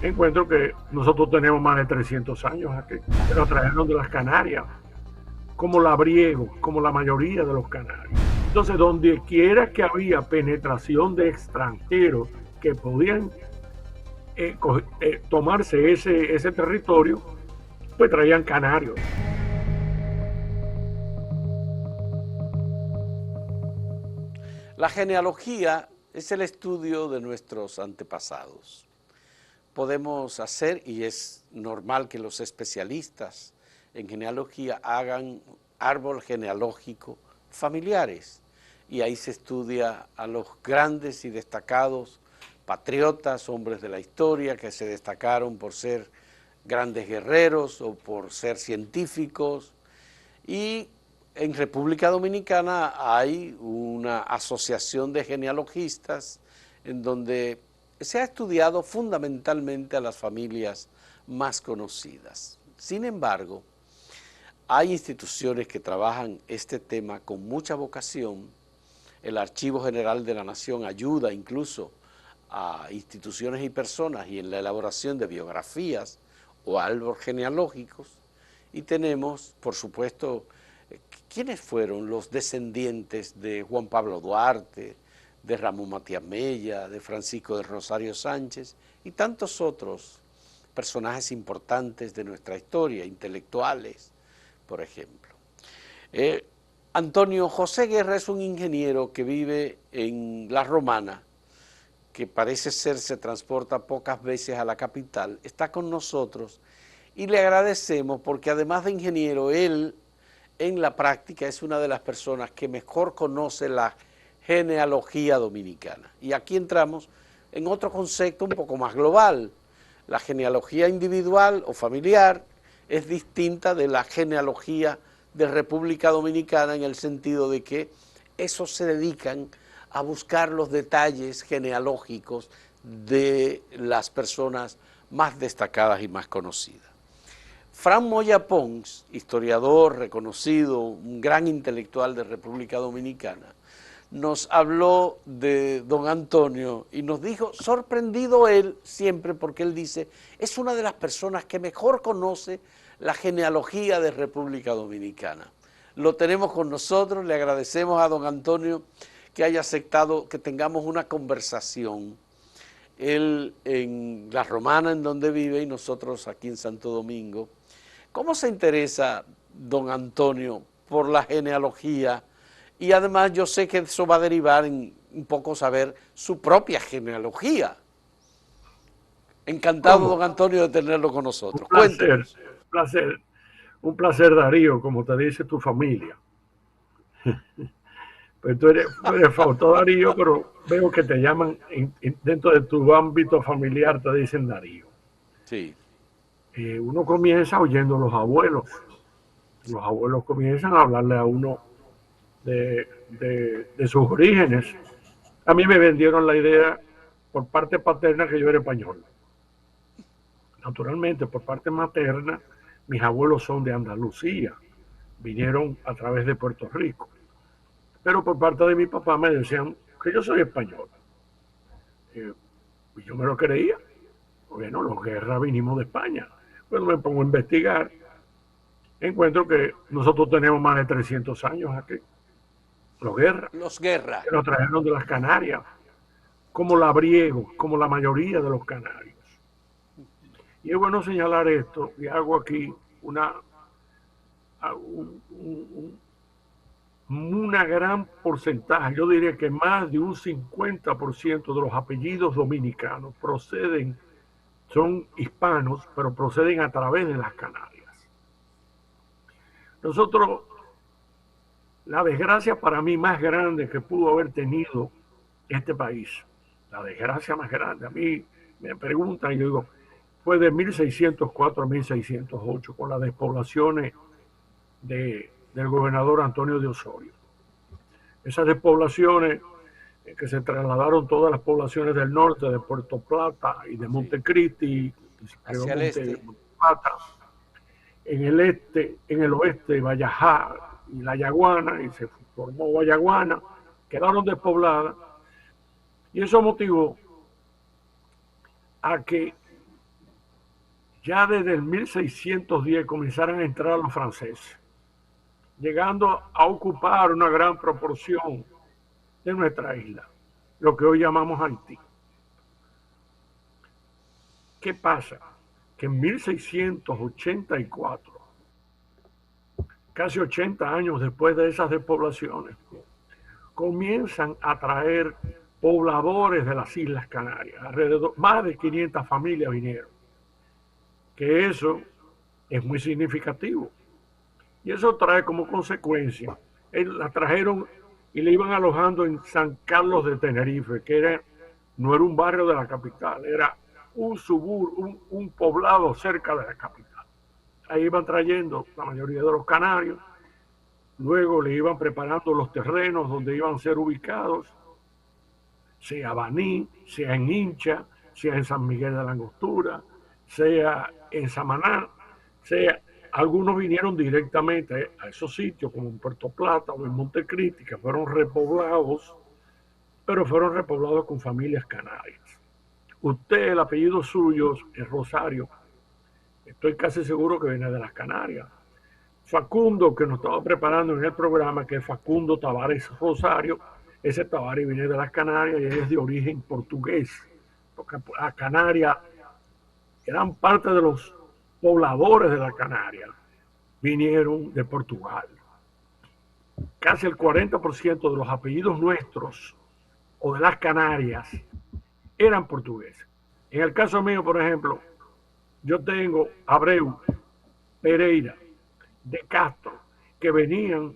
encuentro que nosotros tenemos más de 300 años aquí, pero trajeron de las Canarias, como labriegos, como la mayoría de los canarios. Entonces, donde quiera que había penetración de extranjeros que podían tomarse ese territorio, pues traían canarios. La genealogía es el estudio de nuestros antepasados. Podemos hacer, y es normal que los especialistas en genealogía hagan árbol genealógico familiares, y ahí se estudia a los grandes y destacados patriotas, hombres de la historia, que se destacaron por ser grandes guerreros o por ser científicos. Y en República Dominicana hay una asociación de genealogistas en donde se ha estudiado fundamentalmente a las familias más conocidas. Sin embargo, hay instituciones que trabajan este tema con mucha vocación. El Archivo General de la Nación ayuda incluso a instituciones y personas y en la elaboración de biografías o árboles genealógicos. Y tenemos, por supuesto, ¿quiénes fueron los descendientes de Juan Pablo Duarte, de Ramón Matías Mella, de Francisco de Rosario Sánchez y tantos otros personajes importantes de nuestra historia, intelectuales, por ejemplo? Antonio José Guerra es un ingeniero que vive en La Romana, que parece ser se transporta pocas veces a la capital, está con nosotros y le agradecemos porque además de ingeniero, él en la práctica es una de las personas que mejor conoce la genealogía dominicana. Y aquí entramos en otro concepto un poco más global. La genealogía individual o familiar es distinta de la genealogía de República Dominicana en el sentido de que esos se dedican a buscar los detalles genealógicos de las personas más destacadas y más conocidas. Fran Moya Pons, historiador reconocido, un gran intelectual de República Dominicana, nos habló de don Antonio y nos dijo, sorprendido él siempre, porque él dice, es una de las personas que mejor conoce la genealogía de República Dominicana. Lo tenemos con nosotros, le agradecemos a don Antonio que haya aceptado que tengamos una conversación. Él en La Romana, en donde vive, y nosotros aquí en Santo Domingo. ¿Cómo se interesa don Antonio por la genealogía? Y además yo sé que eso va a derivar en un poco saber su propia genealogía. Encantado, ¿Cómo? don Antonio, de tenerlo con Un nosotros. placer, Cuéntenos. un placer, un placer, Darío, como te dice tu familia. Pues tú eres Fausto Darío, pero veo que te llaman dentro de tu ámbito familiar, te dicen Darío. Sí. Uno comienza oyendo a los abuelos. Los abuelos comienzan a hablarle a uno de sus orígenes. A mí me vendieron la idea por parte paterna que yo era español. Naturalmente, por parte materna, mis abuelos son de Andalucía, vinieron a través de Puerto Rico. Pero por parte de mi papá me decían que yo soy español. Y yo me lo creía. Bueno, los Guerra vinimos de España. Cuando me pongo a investigar, encuentro que nosotros tenemos más de 300 años aquí. Los Guerra, Los Guerra. que nos trajeron de las Canarias, como labriegos, como la mayoría de los canarios. Y es bueno señalar esto, y hago aquí una gran porcentaje, yo diría que más de un 50% de los apellidos dominicanos son hispanos, pero proceden a través de las Canarias. Nosotros, la desgracia para mí más grande que pudo haber tenido este país, la desgracia más grande, a mí me preguntan y yo digo, fue de 1604 a 1608 con las despoblaciones del gobernador Antonio de Osorio. Esas despoblaciones que se trasladaron todas las poblaciones del norte, de Puerto Plata y de Sí. Montecristi, Hacia el este. Monteplata, en el este, en el oeste, Vallajá y La Yaguana, y se formó Vallaguana, quedaron despobladas, y eso motivó a que ya desde el 1610 comenzaron a entrar los franceses, llegando a ocupar una gran proporción de nuestra isla, lo que hoy llamamos Haití. ¿Qué pasa? Que en 1684, casi 80 años después de esas despoblaciones, comienzan a traer pobladores de las Islas Canarias. Alrededor, más de 500 familias vinieron, que eso es muy significativo. Y eso trae como consecuencia, la trajeron y le iban alojando en San Carlos de Tenerife, que no era un barrio de la capital, era un suburbio, un poblado cerca de la capital. Ahí iban trayendo la mayoría de los canarios, luego le iban preparando los terrenos donde iban a ser ubicados, sea Baní, sea en Hincha, sea en San Miguel de la Angostura, sea en Samaná, sea... Algunos vinieron directamente a esos sitios, como en Puerto Plata o en Montecristi, que fueron repoblados, pero fueron repoblados con familias canarias. Usted, el apellido suyo es Rosario, estoy casi seguro que viene de las Canarias. Facundo, que nos estaba preparando en el programa, que es Facundo Tavares Rosario, ese Tavares viene de las Canarias y es de origen portugués, porque las Canarias eran parte de los pobladores de la Canaria vinieron de Portugal. Casi el 40% de los apellidos nuestros o de las Canarias eran portugueses. En el caso mío, por ejemplo, yo tengo Abreu, Pereira, de Castro, que venían,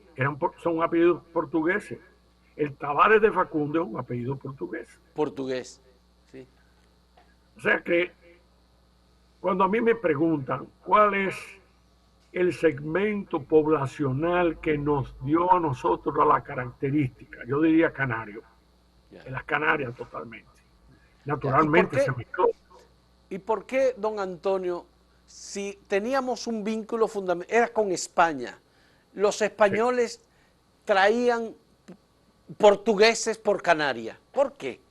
son apellidos portugueses. El Tavares de Facundo es un apellido portugués. Portugués, sí. O sea que cuando a mí me preguntan cuál es el segmento poblacional que nos dio a nosotros la característica, yo diría canario, en las Canarias totalmente. Naturalmente se mezcló. ¿Y por qué, don Antonio, si teníamos un vínculo fundamental, era con España, los españoles traían portugueses por Canarias? ¿Por qué?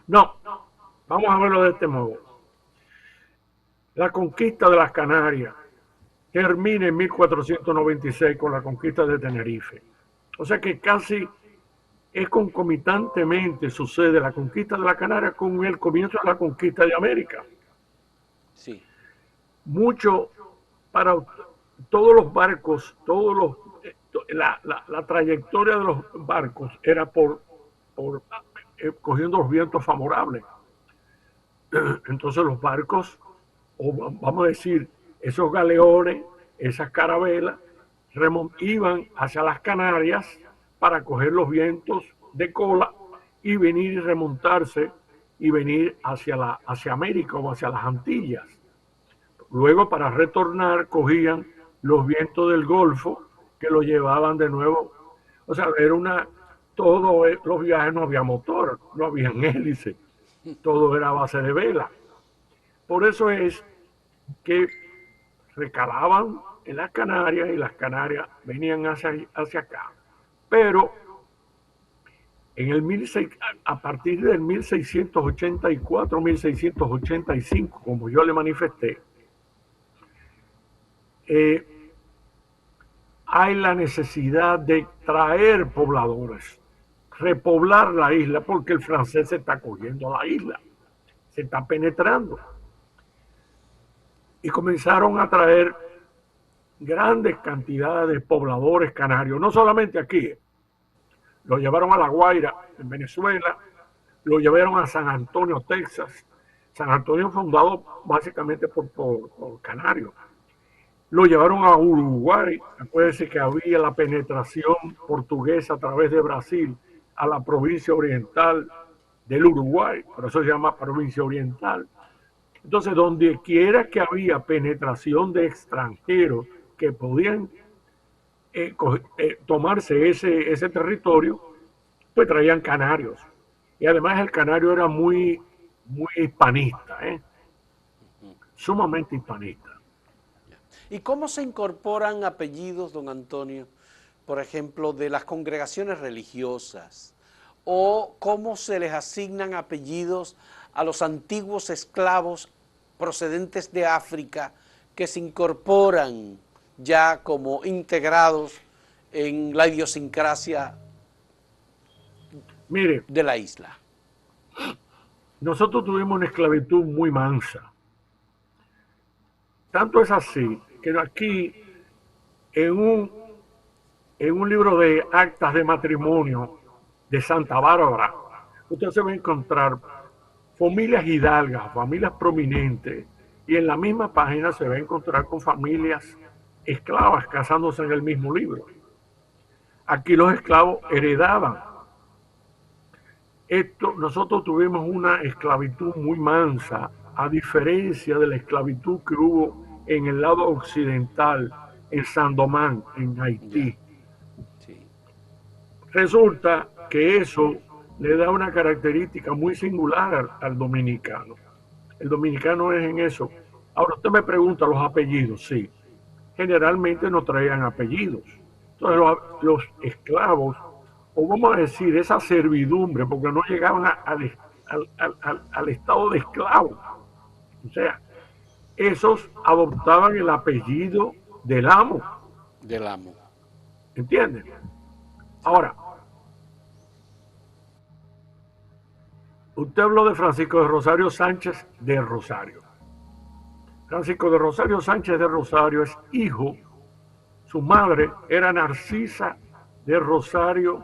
No, vamos a verlo de este modo. La conquista de las Canarias termina en 1496 con la conquista de Tenerife. O sea que casi es concomitantemente sucede la conquista de las Canarias con el comienzo de la conquista de América. Sí. Mucho para todos los barcos, la trayectoria de los barcos era por cogiendo los vientos favorables. Entonces los barcos, o vamos a decir, esos galeones, esas carabelas, iban hacia las Canarias para coger los vientos de cola y venir y remontarse y venir hacia América o hacia las Antillas. Luego, para retornar, cogían los vientos del Golfo que lo llevaban de nuevo. O sea, todos los viajes no había motor, no había hélice, todo era a base de vela. Por eso es que recalaban en las Canarias y las Canarias venían hacia acá. Pero a partir del 1684, 1685, como yo le manifesté, hay la necesidad de traer pobladores, repoblar la isla, porque el francés se está cogiendo a la isla, se está penetrando. Y comenzaron a traer grandes cantidades de pobladores canarios, no solamente aquí, lo llevaron a La Guaira, en Venezuela, lo llevaron a San Antonio, Texas. San Antonio fundado básicamente por canarios. Lo llevaron a Uruguay, acuérdense que había la penetración portuguesa a través de Brasil a la provincia oriental del Uruguay, por eso se llama provincia oriental. Entonces, donde quiera que había penetración de extranjeros que podían tomarse ese territorio, pues traían canarios. Y además el canario era muy hispanista, sumamente hispanista. ¿Y cómo se incorporan apellidos, don Antonio, por ejemplo, de las congregaciones religiosas? ¿O cómo se les asignan apellidos a los antiguos esclavos, procedentes de África que se incorporan ya como integrados en la idiosincrasia Mire, de la isla. nosotros tuvimos una esclavitud muy mansa. Tanto es así que aquí en un, en un libro de actas de matrimonio de Santa Bárbara, usted se va a encontrar familias hidalgas, familias prominentes, y en la misma página se va a encontrar con familias esclavas casándose en el mismo libro. Aquí los esclavos heredaban. Nosotros tuvimos una esclavitud muy mansa, a diferencia de la esclavitud que hubo en el lado occidental, en Saint-Domingue, en Ya, Haití. sí. Resulta que eso le da una característica muy singular al dominicano. El dominicano es en eso. Ahora usted me pregunta los apellidos, sí. Generalmente no traían apellidos. Entonces los esclavos, o vamos a decir esa servidumbre, porque no llegaban al estado de esclavo. O sea, esos adoptaban el apellido del amo. Del amo. ¿Entienden? Sí. Ahora, usted habló de Francisco de Rosario Sánchez de Rosario. Francisco de Rosario Sánchez de Rosario es hijo, su madre era Narcisa de Rosario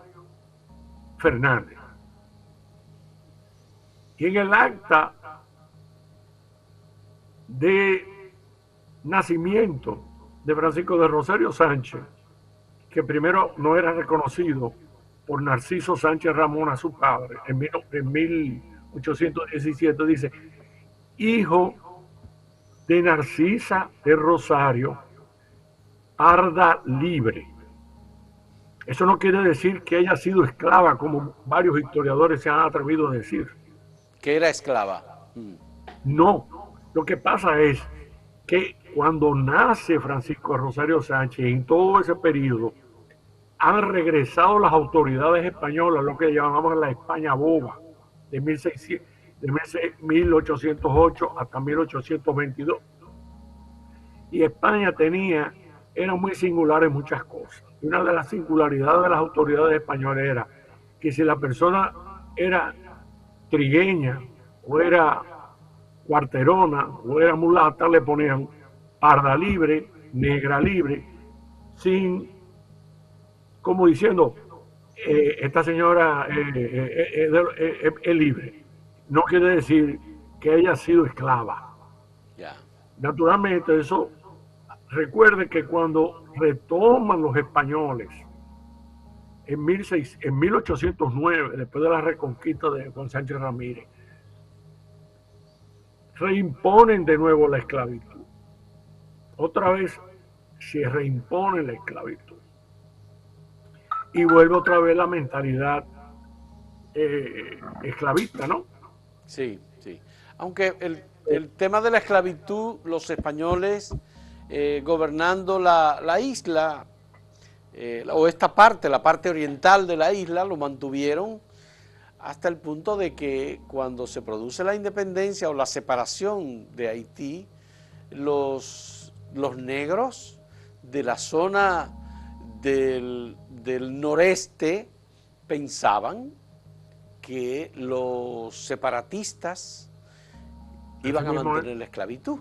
Fernández. Y en el acta de nacimiento de Francisco de Rosario Sánchez, que primero no era reconocido por Narciso Sánchez Ramón a su padre, en 1817 dice, hijo de Narcisa de Rosario, parda libre. Eso no quiere decir que haya sido esclava, como varios historiadores se han atrevido a decir. Que era esclava. No, lo que pasa es que cuando nace Francisco Rosario Sánchez, en todo ese periodo, han regresado las autoridades españolas, lo que llamamos la España boba, de 1808 hasta 1822. Y España era muy singular en muchas cosas. Y una de las singularidades de las autoridades españolas era que si la persona era trigueña o era cuarterona o era mulata, le ponían parda libre, negra libre, sin, como diciendo, esta señora es libre. No quiere decir que haya sido esclava. Ya. Naturalmente, eso, recuerde que cuando retoman los españoles en 1809, después de la reconquista de Juan Sánchez Ramírez, reimponen de nuevo la esclavitud. Otra vez se reimpone la esclavitud. Y vuelve otra vez la mentalidad esclavista, ¿no? Sí, sí. Aunque el tema de la esclavitud, los españoles gobernando la isla, o esta parte, la parte oriental de la isla, lo mantuvieron hasta el punto de que cuando se produce la independencia o la separación de Haití, los negros de la zona del noreste pensaban que los separatistas iban a mantener la esclavitud.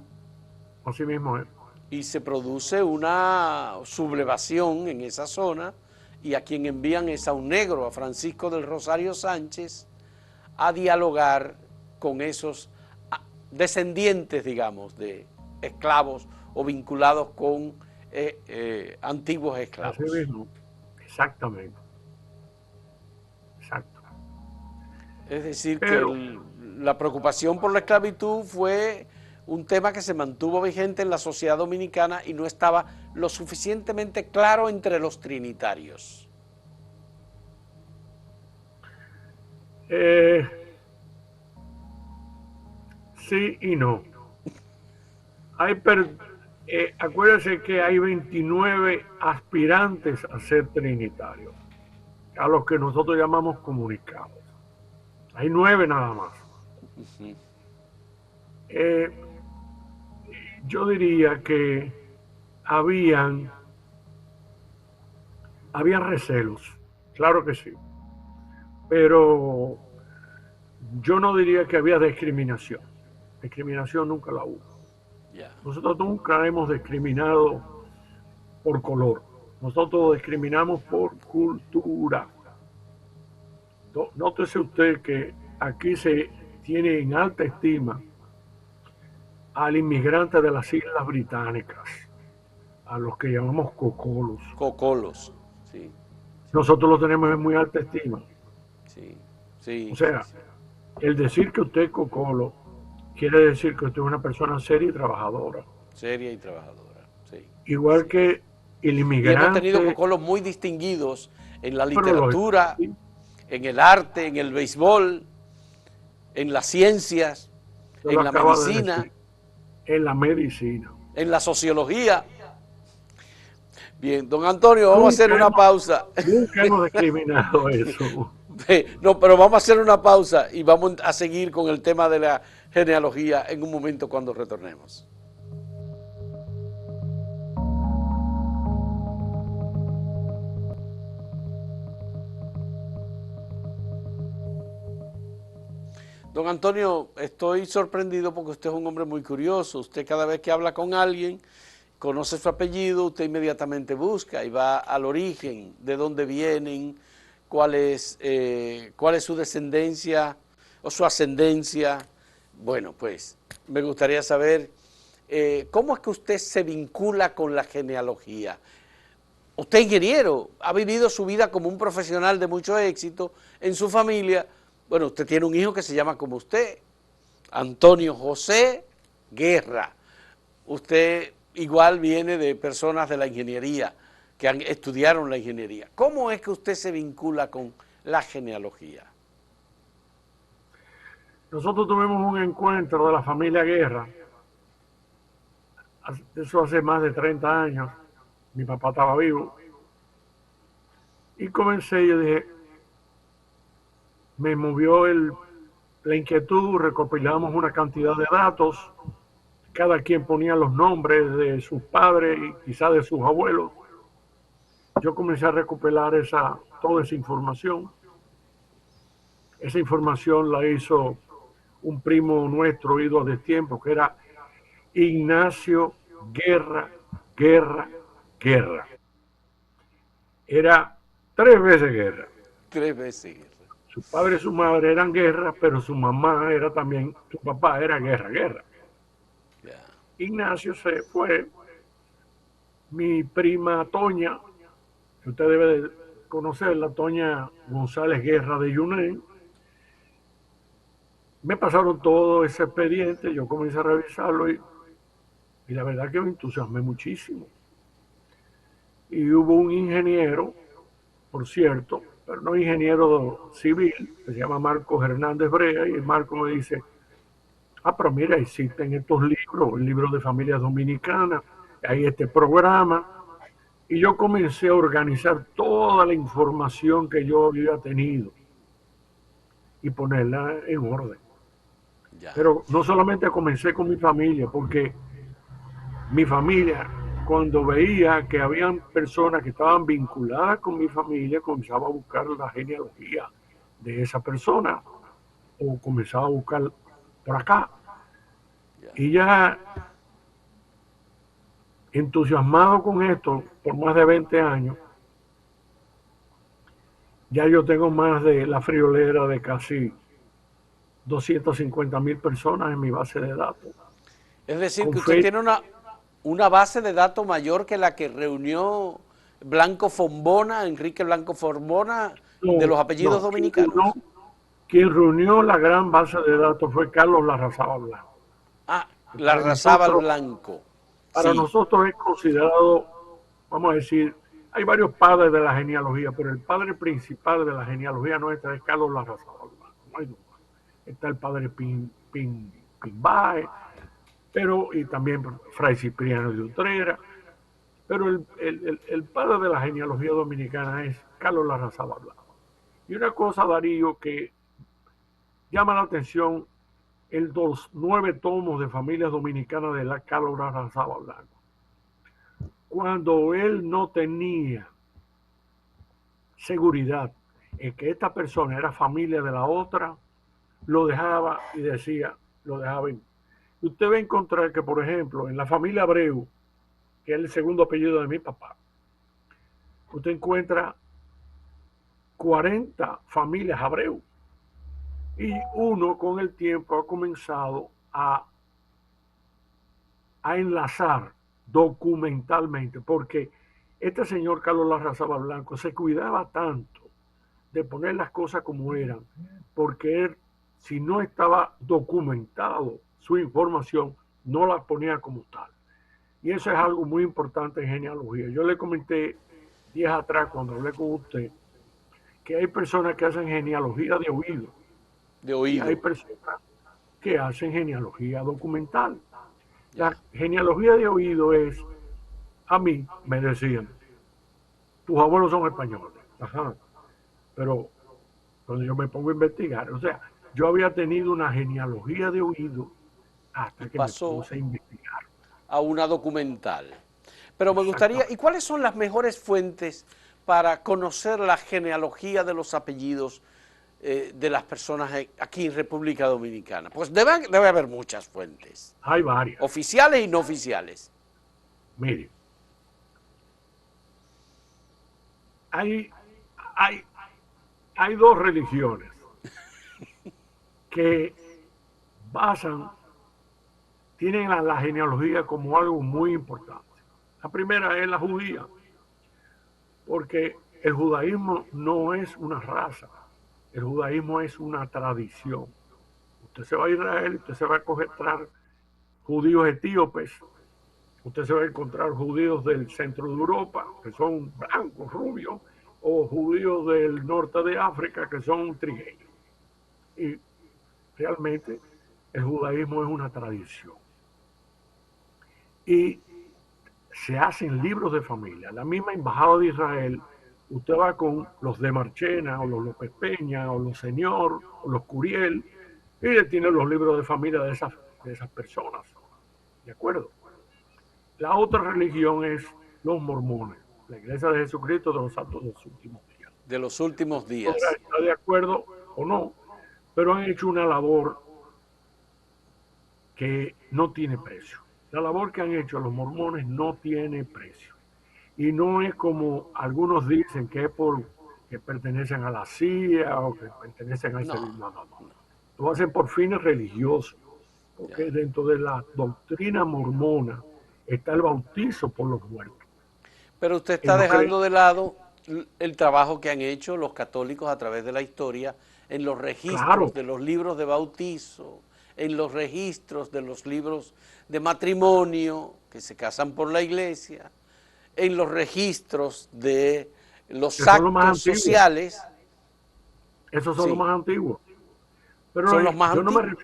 Así mismo es. Y se produce una sublevación en esa zona, y a quien envían es a un negro, a Francisco del Rosario Sánchez, a dialogar con esos descendientes, digamos, de esclavos o vinculados con antiguos esclavos. Así mismo. Exactamente. Exacto. Es decir, Pero, que la preocupación por la esclavitud fue un tema que se mantuvo vigente en la sociedad dominicana y no estaba lo suficientemente claro entre los trinitarios. Sí y no. Acuérdense que hay 29 aspirantes a ser trinitarios, a los que nosotros llamamos comunicados. Hay 9 nada más. yo diría que habían, habían recelos, claro que sí, pero yo no diría que había discriminación. Discriminación nunca la hubo. Ya. Nosotros nunca hemos discriminado por color. Nosotros discriminamos por cultura. Nótese usted que aquí se tiene en alta estima al inmigrante de las Islas Británicas, a los que llamamos cocolos. Cocolos. Sí, sí, Nosotros lo tenemos en muy alta estima. sí, O sí, sí, sea, sí. el decir que usted es cocolo quiere decir que usted es una persona seria y trabajadora. Seria y trabajadora. Sí, Igual sí. que el Y hemos tenido inmigrante, cocolos muy distinguidos en la pero lógico, literatura, sí, en el arte, en el béisbol, en las ciencias, usted lo en la acaba de medicina, decir, en la medicina. en la sociología. Bien, don Antonio, vamos a hacer Nunca una hemos, pausa. nunca hemos discriminado eso. No, pero vamos a hacer una pausa y vamos a seguir con el tema de la genealogía en un momento cuando retornemos. Don Antonio, estoy sorprendido porque usted es un hombre muy curioso. Usted cada vez que habla con alguien, conoce su apellido, usted inmediatamente busca y va al origen, de dónde vienen, cuál es su descendencia o su ascendencia. Bueno, pues me gustaría saber cómo es que usted se vincula con la genealogía. Usted es ingeniero, ha vivido su vida como un profesional de mucho éxito en su familia. Bueno, usted tiene un hijo que se llama como usted, Antonio José Guerra. Usted igual viene de personas de la ingeniería, que estudiaron la ingeniería. ¿Cómo es que usted se vincula con la genealogía? Nosotros tuvimos un encuentro de la familia Guerra, eso hace más de 30 años, mi papá estaba vivo, y comencé, yo dije, me movió la inquietud, recopilamos una cantidad de datos, cada quien ponía los nombres de sus padres y quizás de sus abuelos. Yo comencé a recopilar toda esa información. Esa información la hizo un primo nuestro, ido de tiempo, que era Ignacio Guerra, Guerra, Guerra. Era 3 veces Guerra. 3 veces Guerra. Su padre y su madre eran Guerra, pero su mamá era también, su papá era Guerra, Guerra. Yeah. Ignacio se fue, mi prima Toña, que usted debe de conocerla, Toña González Guerra de Yunén. Me pasaron todo ese expediente, yo comencé a revisarlo y la verdad que me entusiasmé muchísimo. Y hubo un ingeniero, por cierto, pero no ingeniero civil, que se llama Marcos Hernández Brea, y el Marco me dice, pero mira, existen estos libros, el libro de familias dominicanas, hay este programa, y yo comencé a organizar toda la información que yo había tenido y ponerla en orden. Ya. Pero no solamente comencé con mi familia, porque mi familia, cuando veía que habían personas que estaban vinculadas con mi familia, comenzaba a buscar la genealogía de esa persona o comenzaba a buscar por acá. Ya. Y ya entusiasmado con esto por más de 20 años, ya yo tengo más de la friolera de casi 250.000 personas en mi base de datos. Es decir, Con que usted fe, tiene una base de datos mayor que la que reunió Blanco Fombona, Enrique Blanco Fombona, de no, los apellidos no, dominicanos. quien reunió la gran base de datos fue Carlos Larrazaba Blanco. Ah, Que la Larrazábal Blanco. para Sí, nosotros es considerado, vamos a decir, hay varios padres de la genealogía, pero el padre principal de la genealogía nuestra es Carlos Larrazaba Blanco. No hay duda. Está el padre Pimbae, pero y también Fray Cipriano de Utrera, pero el padre de la genealogía dominicana es Carlos Larrazaba Blanco. Y una cosa, Darío, que llama la atención los 9 tomos de Familias Dominicanas de la Carlos Larrazaba Blanco. Cuando él no tenía seguridad en que esta persona era familia de la otra, lo dejaba y decía, lo dejaba en. Usted va a encontrar que, por ejemplo, en la familia Abreu, que es el segundo apellido de mi papá, usted encuentra 40 familias Abreu. Y uno con el tiempo ha comenzado a enlazar documentalmente, porque este señor Carlos Larrazaba Blanco se cuidaba tanto de poner las cosas como eran, porque él, si no estaba documentado su información, no la ponía como tal. Y eso es algo muy importante en genealogía. Yo le comenté días atrás, cuando hablé con usted, que hay personas que hacen genealogía de oído De y hay oído. personas que hacen genealogía documental. Ya. La genealogía de oído es, a mí me decían, tus abuelos son españoles. Ajá. Pero cuando yo me pongo a investigar, o sea, yo había tenido una genealogía de oído Y hasta que me pasó puse a investigar. a una documental. Pero me gustaría, ¿y Exactamente. cuáles son las mejores fuentes para conocer la genealogía de los apellidos de las personas aquí en República Dominicana? Pues debe haber muchas fuentes, Hay varias. oficiales y no oficiales. Mire, hay, hay, hay dos religiones que basan, tienen a la genealogía como algo muy importante. La primera es la judía, porque el judaísmo no es una raza, el judaísmo es una tradición. Usted se va a Israel, usted se va a encontrar judíos etíopes, usted se va a encontrar judíos del centro de Europa, que son blancos, rubios, o judíos del norte de África, que son trigueños. Y realmente el judaísmo es una tradición. Y se hacen libros de familia. La misma embajada de Israel, usted va con los de Marchena, o los López Peña, o los Señor, o los Curiel, y le tienen los libros de familia de esas personas. ¿De acuerdo? La otra religión es los mormones, la iglesia de Jesucristo de los santos de los últimos días. De los últimos Usted podrá días. estar de acuerdo o no, pero han hecho una labor que no tiene precio. La labor que han hecho los mormones no tiene precio. Y no es como algunos dicen que es por que pertenecen a la CIA o que pertenecen a ese. No, No, no, no. no, Lo hacen por fines religiosos, ya. porque dentro de la doctrina mormona está el bautizo por los muertos. Pero usted está Ellos creen, dejando de lado el trabajo que han hecho los católicos a través de la historia en los registros claro, de los libros de bautizo, en los registros de los libros de matrimonio que se casan por la iglesia, en los registros de los que son los más actos antiguos, sociales, esos son los sí, más antiguos. Pero son los más antiguos.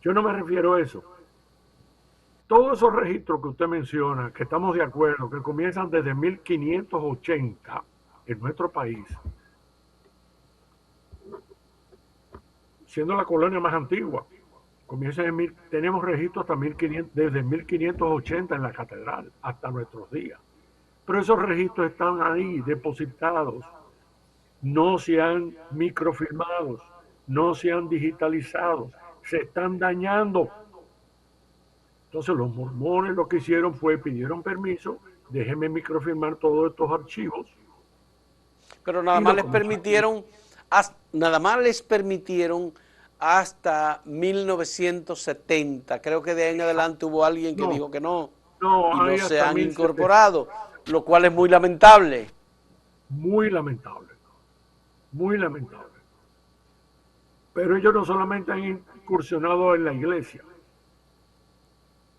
yo no me refiero a eso. Todos esos registros que usted menciona, que estamos de acuerdo, que comienzan desde 1580 en nuestro país, siendo la colonia más antigua, tenemos registros hasta 1500, desde 1580 en la catedral hasta nuestros días. Pero esos registros están ahí depositados, no se han microfilmado, no se han digitalizado, se están dañando. Entonces los mormones lo que hicieron fue pidieron permiso, déjenme microfilmar todos estos archivos Pero y lo comenzaron. nada más les permitieron hasta 1970. Creo que de ahí en adelante hubo alguien que No, dijo que no y no, no hay se hasta han 1700. incorporado, lo cual es muy lamentable. Muy lamentable, muy lamentable. Pero ellos no solamente han incursionado en la iglesia,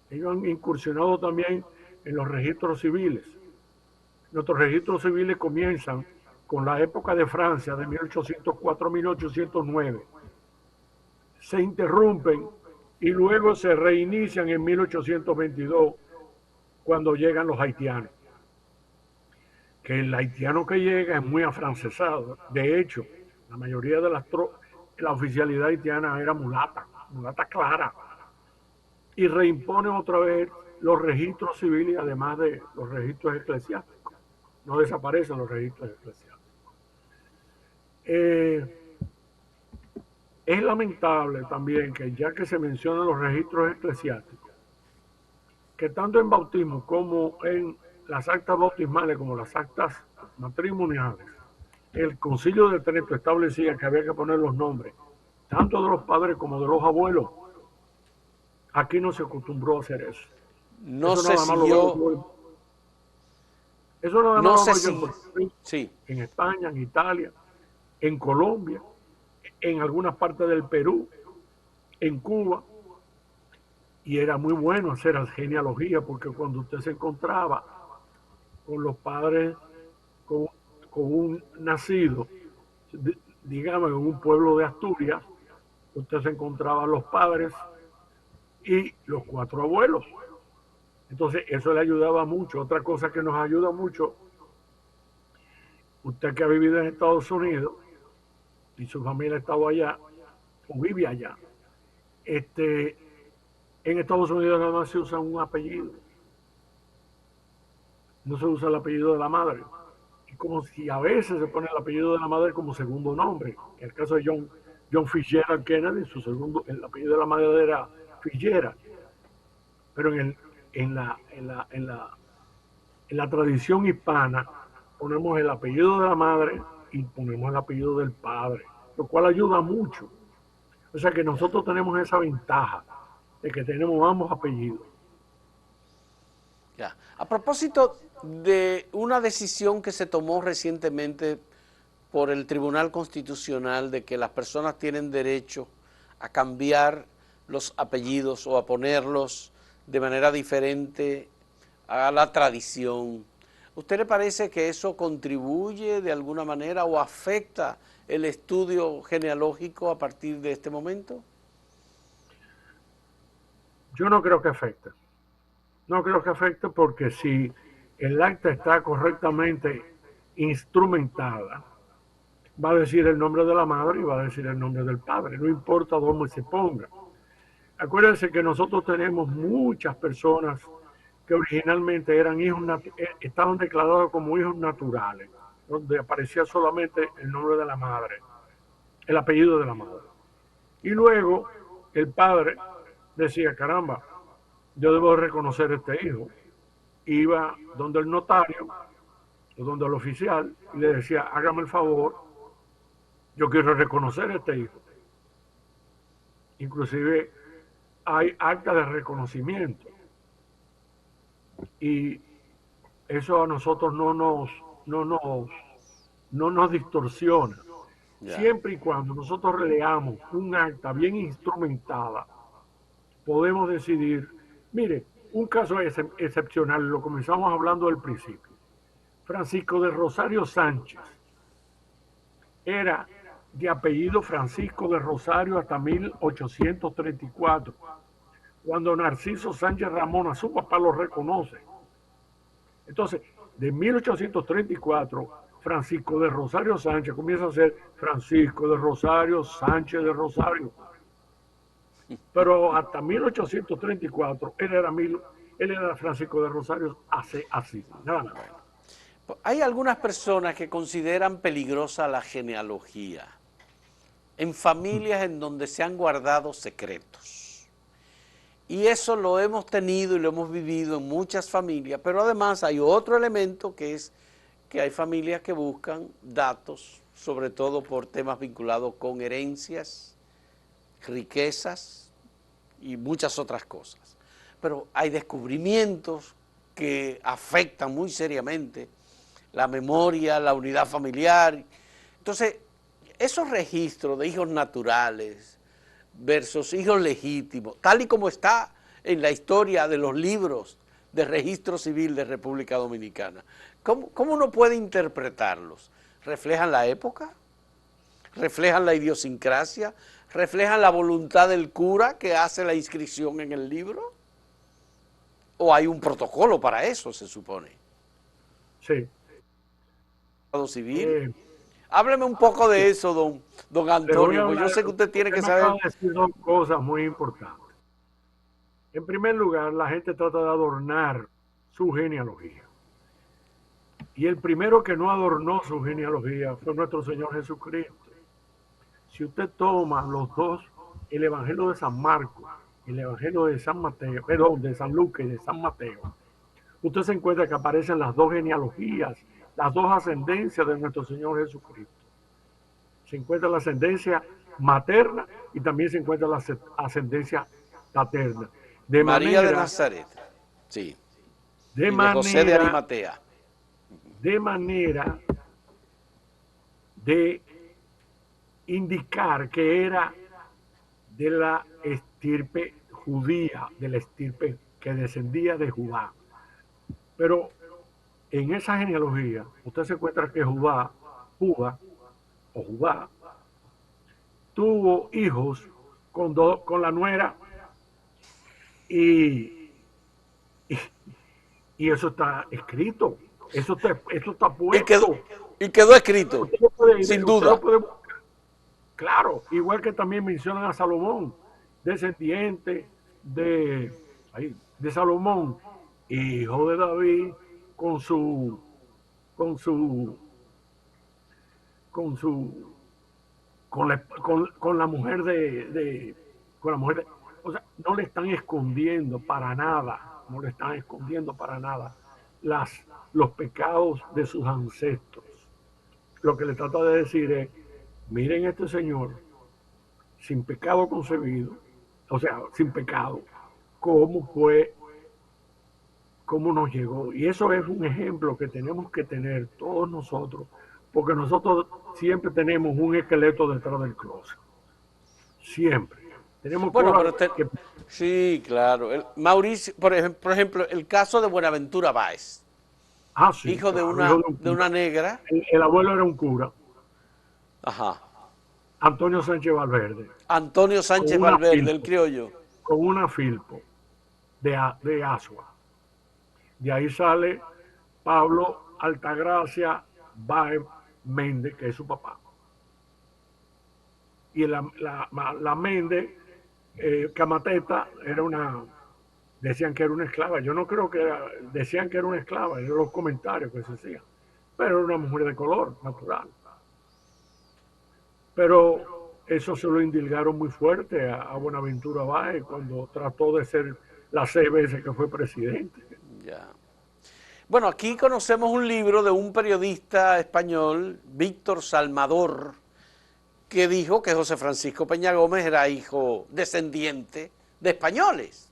ellos han incursionado también en los registros civiles. Nuestros registros civiles comienzan con la época de Francia de 1804 a 1809. Se interrumpen y luego se reinician en 1822 cuando llegan los haitianos. Que el haitiano que llega es muy afrancesado. De hecho, la mayoría de la oficialidad haitiana era mulata. mulata clara, y reimpone otra vez los registros civiles, además de los registros eclesiásticos. No desaparecen los registros eclesiásticos. Es lamentable también que ya que se mencionan los registros eclesiásticos, que tanto en bautismo como en las actas bautismales como las actas matrimoniales, el Concilio de Trento establecía que había que poner los nombres tanto de los padres como de los abuelos. Aquí no se acostumbró a hacer eso. No Eso se nada más lo veo siguió, yo. Eso nada más no lo se veo yo en siguió, Puerto Rico, sí, en España, en Italia, en Colombia, en algunas partes del Perú, en Cuba. Y era muy bueno hacer genealogía porque cuando usted se encontraba con los padres, con, con un nacido, digamos, en un pueblo de Asturias, usted se encontraba los padres y los 4 abuelos. Entonces, eso le ayudaba mucho. Otra cosa que nos ayuda mucho, usted que ha vivido en Estados Unidos y su familia ha estado allá o vive allá, en Estados Unidos nada más se usa un apellido, no se usa el apellido de la madre. Y como si a veces se pone el apellido de la madre como segundo nombre. En el caso de John Fitzgerald Kennedy, el apellido de la madre era Fitzgerald. Pero en la tradición hispana ponemos el apellido de la madre y ponemos el apellido del padre, lo cual ayuda mucho. O sea que nosotros tenemos esa ventaja de que tenemos ambos apellidos. ya. A propósito de una decisión que se tomó recientemente por el Tribunal Constitucional de que las personas tienen derecho a cambiar los apellidos o a ponerlos de manera diferente a la tradición. ¿Usted le parece que eso contribuye de alguna manera o afecta el estudio genealógico a partir de este momento? Yo no creo que afecte. No creo que afecte porque si el acta está correctamente instrumentada, va a decir el nombre de la madre y va a decir el nombre del padre, no importa dónde se ponga. Acuérdense que nosotros tenemos muchas personas que originalmente eran estaban declarados como hijos naturales, donde aparecía solamente el nombre de la madre, el apellido de la madre. Y luego el padre decía, caramba, yo debo reconocer este hijo. Iba donde el notario o donde el oficial y le decía, hágame el favor, yo quiero reconocer este hijo. Inclusive hay acta de reconocimiento y eso a nosotros no nos distorsiona. Ya. Siempre y cuando nosotros leamos un acta bien instrumentada, podemos decidir, mire, un caso excepcional, lo comenzamos hablando del principio. Francisco de Rosario Sánchez era de apellido Francisco de Rosario hasta 1834, cuando Narciso Sánchez Ramón a su papá lo reconoce. Entonces, de 1834, Francisco de Rosario Sánchez comienza a ser Francisco de Rosario Sánchez de Rosario. Pero hasta 1834 él era Francisco de Rosario así, nada más. Hay algunas personas que consideran peligrosa la genealogía en familias en donde se han guardado secretos. Y eso lo hemos tenido y lo hemos vivido en muchas familias, pero además hay otro elemento que es que hay familias que buscan datos, sobre todo por temas vinculados con herencias, riquezas y muchas otras cosas. Pero hay descubrimientos que afectan muy seriamente la memoria, la unidad familiar. Entonces, esos registros de hijos naturales versus hijos legítimos, tal y como está en la historia de los libros de registro civil de República Dominicana, ¿cómo uno puede interpretarlos? ¿Reflejan la época? ¿Reflejan la idiosincrasia? ¿Reflejan la voluntad del cura que hace la inscripción en el libro? ¿O hay un protocolo para eso, se supone? Sí. Civil, Eh, Hábleme un poco de eso, don Les voy a Antonio, porque yo hablar, sé que usted tiene usted que me acaba saber. de decir dos cosas muy importantes. En primer lugar, la gente trata de adornar su genealogía. Y el primero que no adornó su genealogía fue nuestro Señor Jesucristo. Si usted toma los dos, el Evangelio de San Marcos, el Evangelio de San Mateo, perdón, de San Lucas y de San Mateo, usted se encuentra que aparecen las dos genealogías, las dos ascendencias de nuestro Señor Jesucristo. Se encuentra la ascendencia materna y también se encuentra la ascendencia paterna. De María de manera, Nazaret, sí, de y de José de manera, Arimatea. de manera de indicar que era de la estirpe judía, de la estirpe que descendía de Judá. Pero en esa genealogía, usted se encuentra que Judá tuvo hijos con la nuera y, y, y eso está escrito, eso está Y quedó, puesto. y quedó escrito, sin Usted lo duda. puede buscar. Claro, igual que también mencionan a Salomón, descendiente de, de Salomón, hijo de David, con su, con su, con su, con la mujer con la mujer o sea, no le están escondiendo para nada, no le están escondiendo para nada las, los pecados de sus ancestros. Lo que le trata de decir es, miren este señor, sin pecado concebido, o sea, sin pecado, cómo fue, cómo nos llegó. Y eso es un ejemplo que tenemos que tener todos nosotros, porque nosotros siempre tenemos un esqueleto detrás del closet. Siempre. Tenemos Bueno, pero cosas usted, que... sí, claro. Mauricio, por ejemplo, el caso de Buenaventura Báez, Ah, sí, hijo claro, hijo de un de cura. una negra. El abuelo era un cura, Ajá. Antonio Sánchez Valverde, Antonio con Sánchez una Valverde, el filpo, criollo. con una filpo de Asua. De ahí sale Pablo Altagracia Báez Méndez, que es su papá. Y la Méndez, Camateta, era una, decían que era una esclava. Yo no creo que era, decían que era una esclava, eran los comentarios que se hacían. Pero era una mujer de color, natural. Pero eso se lo indilgaron muy fuerte a Buenaventura Báez cuando trató de ser las 6 veces que fue presidente. Ya. Bueno, aquí conocemos un libro de un periodista español, Víctor Salmador, que dijo que José Francisco Peña Gómez era hijo descendiente de españoles.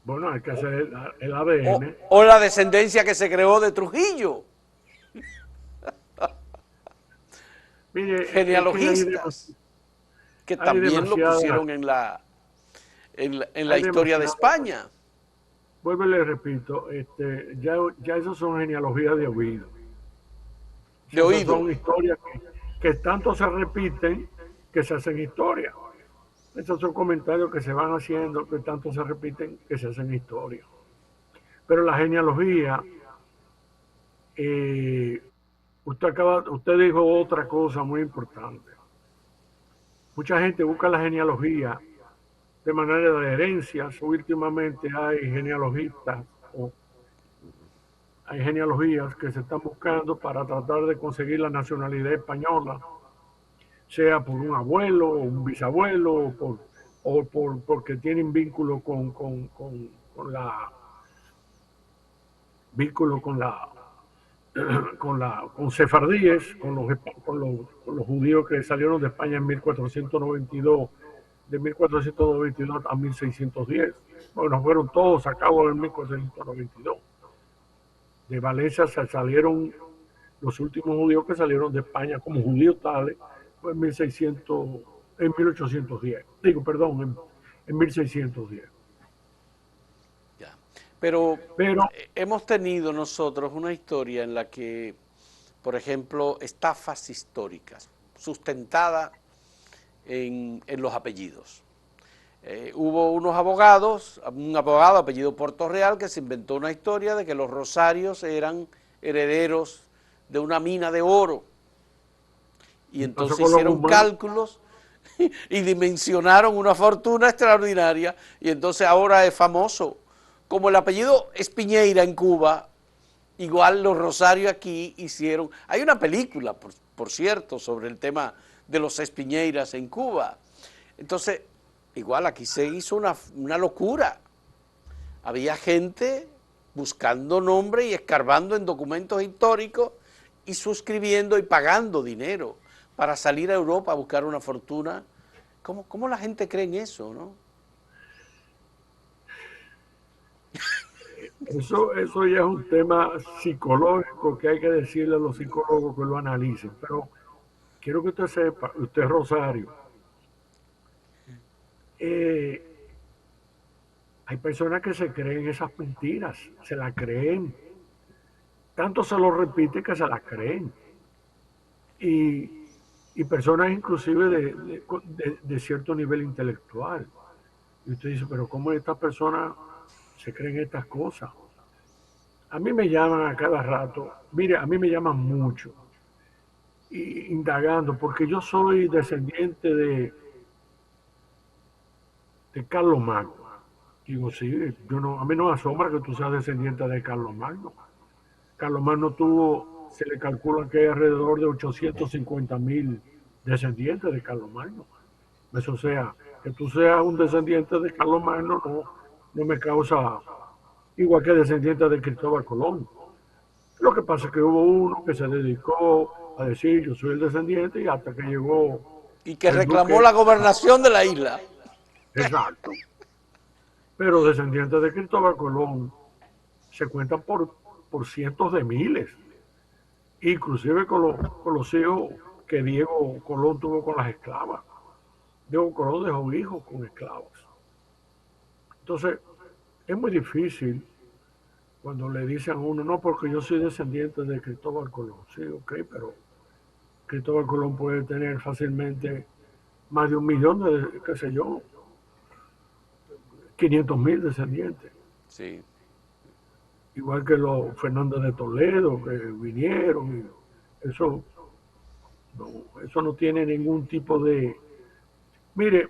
Bueno, hay que hacer el O, ADN. o la descendencia que se creó de Trujillo. Mire, es que Genealogistas, que hay también lo demasiada, pusieron en la hay historia de demasiada, España. vuelvo y le repito, ya esos son genealogías de oído. De Esas oído. son historias que tanto se repiten que se hacen historia. Esos son comentarios que se van haciendo, que tanto se repiten que se hacen historia. Pero la genealogía, eh, usted dijo otra cosa muy importante. Mucha gente busca la genealogía de manera de herencias. Últimamente hay genealogías que se están buscando para tratar de conseguir la nacionalidad española, sea por un abuelo o un bisabuelo porque tienen vínculo con la vínculo con sefardíes, con los judíos que salieron de España en 1492, de 1492 a 1610. Bueno, fueron todos sacados en 1492. De Valencia se salieron los últimos judíos que salieron de España como judíos tales, fue en 1600, en 1810. Digo, perdón, en 1610. Ya. Pero Pero, hemos tenido nosotros una historia en la que, por ejemplo, estafas históricas, sustentada en los apellidos. Hubo unos abogados, un abogado apellido Porto Real, que se inventó una historia de que los Rosarios eran herederos de una mina de oro. Y entonces con los hicieron humanos. cálculos y dimensionaron una fortuna extraordinaria, y entonces ahora es famoso. Como el apellido Espiñeira en Cuba, igual los Rosario aquí hicieron. Hay una película, por cierto, sobre el tema de los Espiñeiras en Cuba. Entonces, igual aquí se hizo una locura. Había gente buscando nombre y escarbando en documentos históricos y suscribiendo y pagando dinero para salir a Europa a buscar una fortuna. ¿Cómo la gente cree en eso, no? Eso ya es un tema psicológico que hay que decirle a los psicólogos que lo analicen. Pero quiero que usted sepa, usted Rosario, eh, hay personas que se creen esas mentiras, se las creen. Tanto se lo repite que se las creen. Y, y personas inclusive de cierto nivel intelectual. Y usted dice, pero ¿cómo estas personas se creen estas cosas? A mí me llaman a cada rato, mire, a mí me llaman mucho, indagando, porque yo soy descendiente de Carlos Magno. Digo, sí, yo no, a mí no me asombra que tú seas descendiente de Carlos Magno. Carlos Magno tuvo, se le calcula que hay alrededor de 850.000 descendientes de Carlos Magno. Eso sea, que tú seas un descendiente de Carlos Magno no me causa, igual que descendiente de Cristóbal Colón. Lo que pasa es que hubo uno que se dedicó a decir yo soy el descendiente y hasta que llegó Y que el reclamó duque, la gobernación de la isla. exacto. Pero descendientes de Cristóbal Colón se cuentan por cientos de miles, inclusive con los hijos que Diego Colón tuvo con las esclavas. Diego Colón dejó hijos con esclavos. Entonces, es muy difícil cuando le dicen a uno, no, porque yo soy descendiente de Cristóbal Colón. Sí, ok, pero Cristóbal Colón puede tener fácilmente más de 1 millón de, qué sé yo, 500.000 descendientes. Sí. Igual que los Fernández de Toledo que vinieron. Eso eso no tiene ningún tipo de... Mire,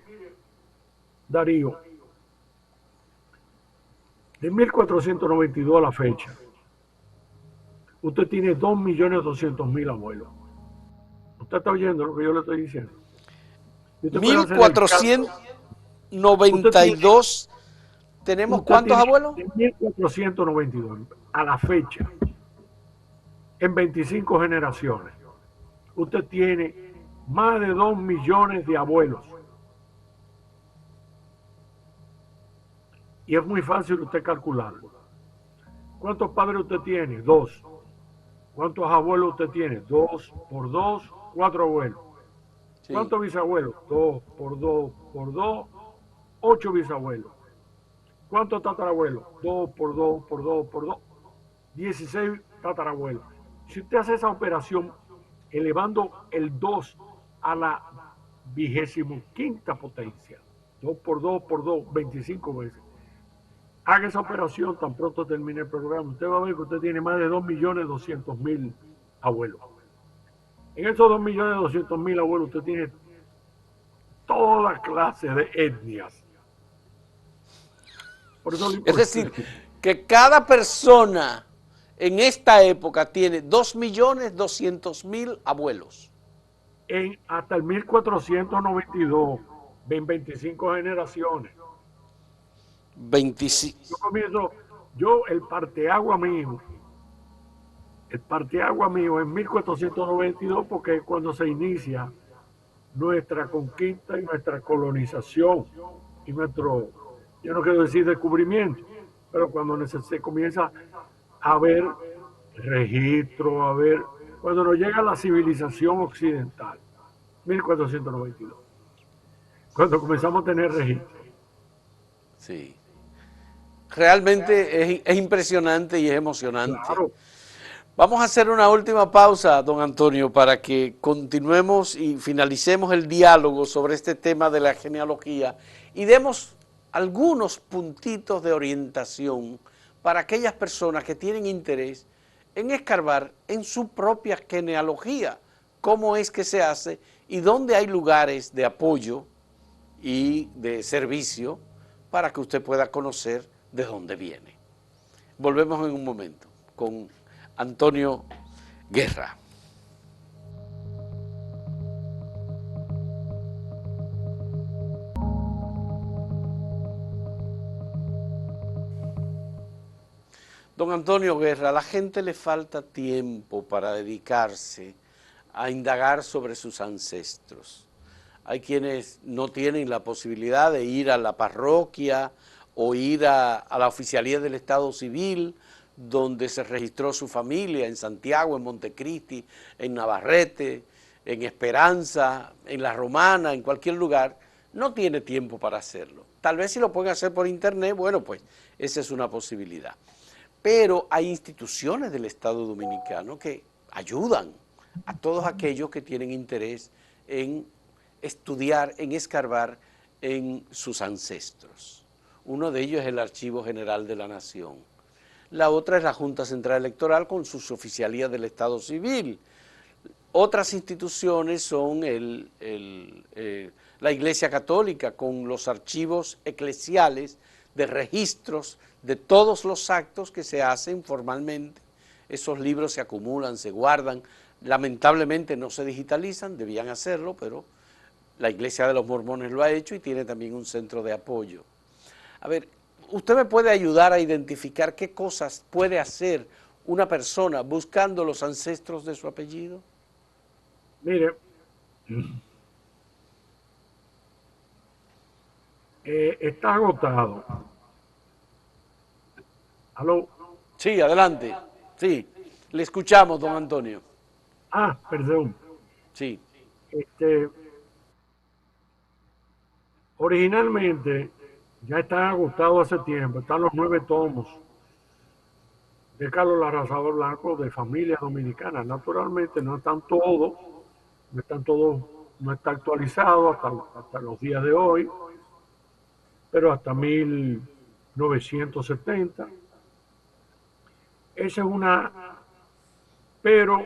Darío, de 1492 a la fecha, usted tiene 2.200.000 abuelos. ¿Usted está oyendo lo que yo le estoy diciendo? Y usted puede hacer el cálculo. Usted tiene, 1492, ¿tenemos usted cuántos tiene abuelos? de 1492 a la fecha, en 25 generaciones, usted tiene más de 2 millones de abuelos. Y es muy fácil usted calcularlo. ¿Cuántos padres usted tiene? 2. ¿Cuántos abuelos usted tiene? 2 por 2, 4 abuelos. Sí. ¿Cuántos bisabuelos? 2 por 2 por 2, 8 bisabuelos. ¿Cuántos tatarabuelos? 2 por 2 por 2 por 2, 16 tatarabuelos. Si usted hace esa operación elevando el 2 a la 25ª potencia, 2 por 2 por 2, 25 veces. Haga esa operación tan pronto termine el programa. Usted va a ver que usted tiene más de 2.200.000 abuelos. En esos 2.200.000 abuelos usted tiene toda clase de etnias. Por eso Es decir, que cada persona en esta época tiene 2.200.000 abuelos. hasta el 1492, en 25 generaciones. 25. Yo comienzo, el parteagua mío en 1492 porque es cuando se inicia nuestra conquista y nuestra colonización y nuestro, yo no quiero decir descubrimiento, pero cuando se comienza a ver registro, a ver, cuando nos llega la civilización occidental, 1492, cuando comenzamos a tener registro. Sí. Realmente es impresionante y es emocionante. Claro. Vamos a hacer una última pausa, don Antonio, para que continuemos y finalicemos el diálogo sobre este tema de la genealogía y demos algunos puntitos de orientación para aquellas personas que tienen interés en escarbar en su propia genealogía, cómo es que se hace y dónde hay lugares de apoyo y de servicio para que usted pueda conocer de dónde viene. Volvemos en un momento con Antonio Guerra. Don Antonio Guerra, a la gente le falta tiempo para dedicarse a indagar sobre sus ancestros. Hay quienes no tienen la posibilidad de ir a la parroquia o ir a la oficialía del Estado Civil, donde se registró su familia, en Santiago, en Montecristi, en Navarrete, en Esperanza, en La Romana, en cualquier lugar. No tiene tiempo para hacerlo. Tal vez si lo pueden hacer por internet, bueno, pues esa es una posibilidad. Pero hay instituciones del Estado Dominicano que ayudan a todos aquellos que tienen interés en estudiar, en escarbar en sus ancestros. Uno de ellos es el Archivo General de la Nación. La otra es la Junta Central Electoral con sus oficialías del Estado Civil. Otras instituciones son la Iglesia Católica con los archivos eclesiales de registros de todos los actos que se hacen formalmente. Esos libros se acumulan, se guardan, lamentablemente no se digitalizan, debían hacerlo, pero la Iglesia de los Mormones lo ha hecho y tiene también un centro de apoyo. A ver, ¿usted me puede ayudar a identificar qué cosas puede hacer una persona buscando los ancestros de su apellido? Mire, está agotado. ¿Aló? Sí, adelante. Sí, le escuchamos, don Antonio. Perdón. Sí. Originalmente ya están agotados hace tiempo, están los 9 tomos de Carlos Larrazador Blanco de familia dominicana. Naturalmente no están todos, no está actualizado hasta los días de hoy, pero hasta 1970. Esa es una, pero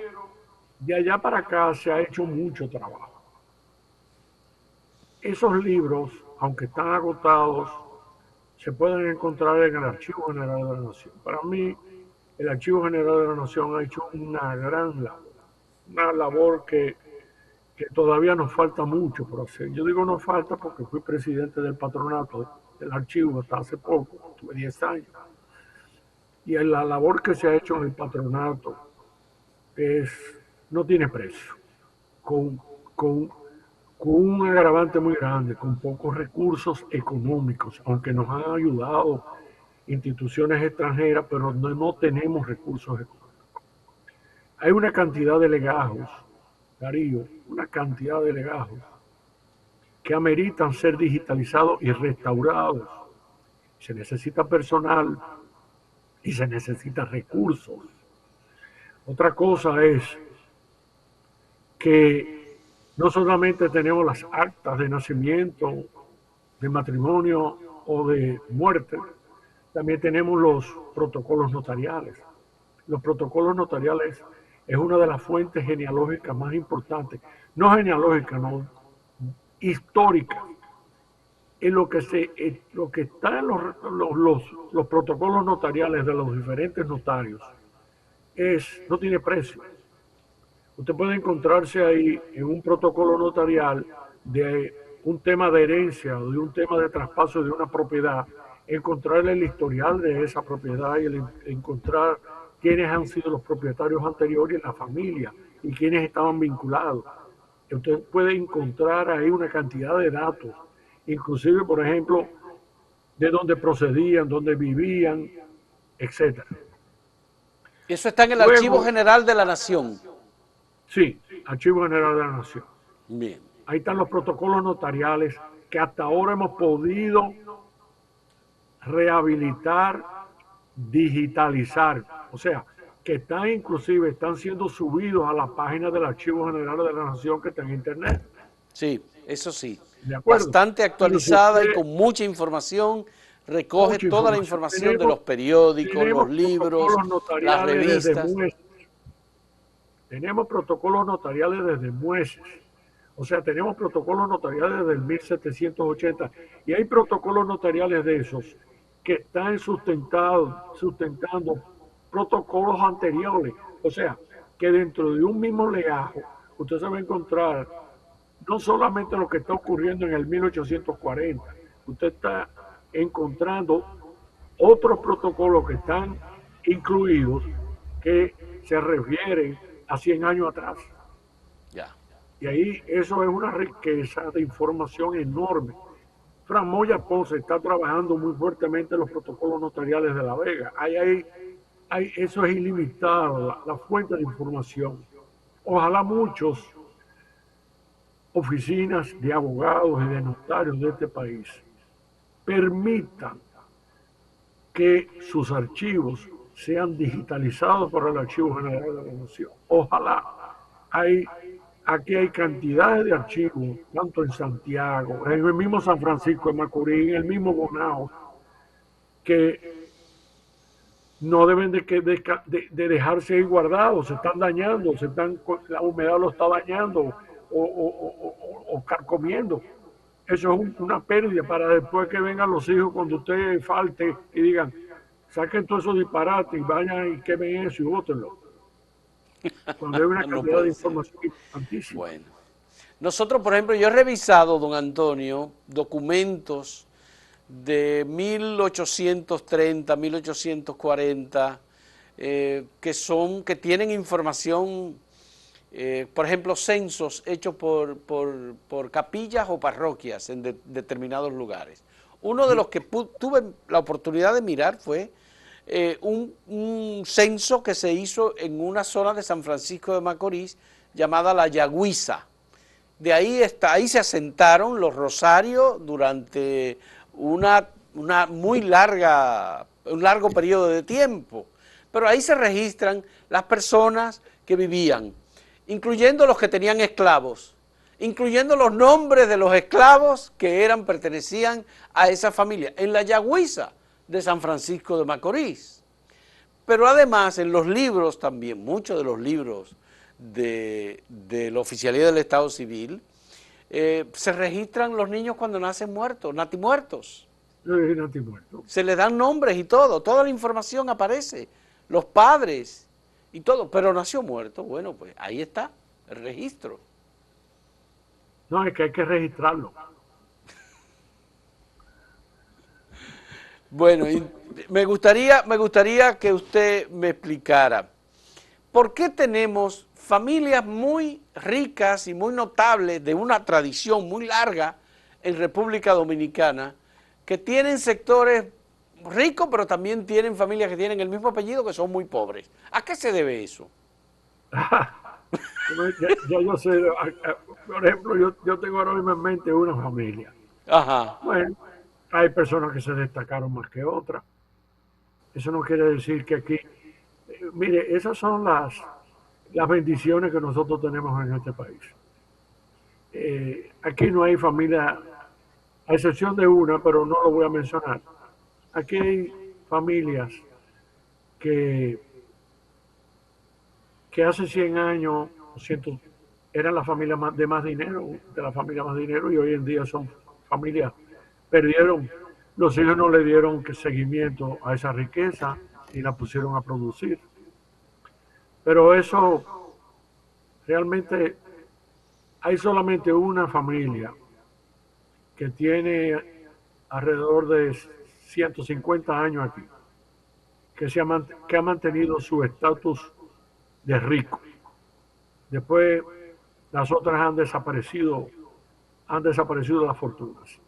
de allá para acá se ha hecho mucho trabajo. Esos libros, aunque están agotados, se pueden encontrar en el Archivo General de la Nación. Para mí, el Archivo General de la Nación ha hecho una gran labor, una labor que todavía nos falta mucho por hacer. Yo digo nos falta porque fui presidente del patronato del archivo hasta hace poco, tuve 10 años. Y la labor que se ha hecho en el patronato no tiene precio, con un agravante muy grande, con pocos recursos económicos, aunque nos han ayudado instituciones extranjeras, pero no tenemos recursos económicos. Hay una cantidad de legajos, Darío, una cantidad de legajos que ameritan ser digitalizados y restaurados. Se necesita personal y se necesitan recursos. Otra cosa es que no solamente tenemos las actas de nacimiento, de matrimonio o de muerte, también tenemos los protocolos notariales. Los protocolos notariales es una de las fuentes genealógicas más importantes, no genealógicas, no, históricas. En lo que está en los protocolos notariales de los diferentes notarios no tiene precio. Usted puede encontrarse ahí en un protocolo notarial de un tema de herencia o de un tema de traspaso de una propiedad, encontrar el historial de esa propiedad y encontrar quiénes han sido los propietarios anteriores en la familia y quiénes estaban vinculados. Usted puede encontrar ahí una cantidad de datos, inclusive, por ejemplo, de dónde procedían, dónde vivían, etcétera. Eso está en el Archivo General de la Nación. Sí, Archivo General de la Nación. Bien. Ahí están los protocolos notariales que hasta ahora hemos podido rehabilitar, digitalizar. O sea, que están siendo subidos a la página del Archivo General de la Nación que está en Internet. Sí, eso sí. ¿De acuerdo? Bastante actualizada y con mucha información. Recoge toda la información de los periódicos, los libros, las revistas. tenemos protocolos notariales desde Mueces. O sea, tenemos protocolos notariales desde el 1780 y hay protocolos notariales de esos que están sustentando protocolos anteriores. O sea, que dentro de un mismo legajo usted se va a encontrar no solamente lo que está ocurriendo en el 1840, usted está encontrando otros protocolos que están incluidos que se refieren a 100 años atrás. Ya. Y ahí eso es una riqueza de información enorme. Fran Moya Ponce está trabajando muy fuertemente en los protocolos notariales de La Vega. Eso es ilimitado, la fuente de información. Ojalá muchos oficinas de abogados y de notarios de este país permitan que sus archivos sean digitalizados por el Archivo General de la Nación. Ojalá. Aquí hay cantidades de archivos, tanto en Santiago, en el mismo San Francisco de Macorís, en el mismo Bonao, que no deben de dejarse ahí guardados, se están dañando, la humedad lo está dañando o carcomiendo. Eso es una pérdida para después que vengan los hijos cuando usted falte y digan, saquen todos esos disparates y vayan y quemen eso y bótenlo. Cuando hay una No cantidad de puede ser. información importantísima. Bueno. Nosotros, por ejemplo, yo he revisado, don Antonio, documentos de 1830, 1840, que tienen información, por ejemplo, censos hechos por capillas o parroquias en determinados lugares. Uno de los que tuve la oportunidad de mirar fue un censo que se hizo en una zona de San Francisco de Macorís llamada La Yagüiza. De ahí se asentaron los rosarios durante un largo periodo de tiempo. Pero ahí se registran las personas que vivían, incluyendo los que tenían esclavos, incluyendo los nombres de los esclavos que pertenecían a esa familia, en la Yagüiza de San Francisco de Macorís. Pero además en los libros también, muchos de los libros de la Oficialía del Estado Civil, se registran los niños cuando nacen muertos, natimuertos. Se les dan nombres y todo, toda la información aparece, los padres y todo, pero nació muerto. Bueno, pues ahí está el registro. No, es que hay que registrarlo. Bueno, y me gustaría que usted me explicara, ¿por qué tenemos familias muy ricas y muy notables de una tradición muy larga en República Dominicana que tienen sectores ricos, pero también tienen familias que tienen el mismo apellido que son muy pobres? ¿A qué se debe eso? Ya yo sé, por ejemplo, yo tengo ahora mismo en mente una familia. Ajá. Bueno, hay personas que se destacaron más que otras. Eso no quiere decir que aquí, mire, esas son las bendiciones que nosotros tenemos en este país. Aquí no hay familia, a excepción de una, pero no lo voy a mencionar. Aquí hay familias que, que hace 100 años, 100, eran las familias de más dinero, de la familia más dinero, y hoy en día son familias, perdieron, los hijos no le dieron seguimiento a esa riqueza y la pusieron a producir. Pero eso realmente hay solamente una familia que tiene alrededor de 150 años aquí, que ha mantenido su estatus de rico. Después las otras han desaparecido las fortunas.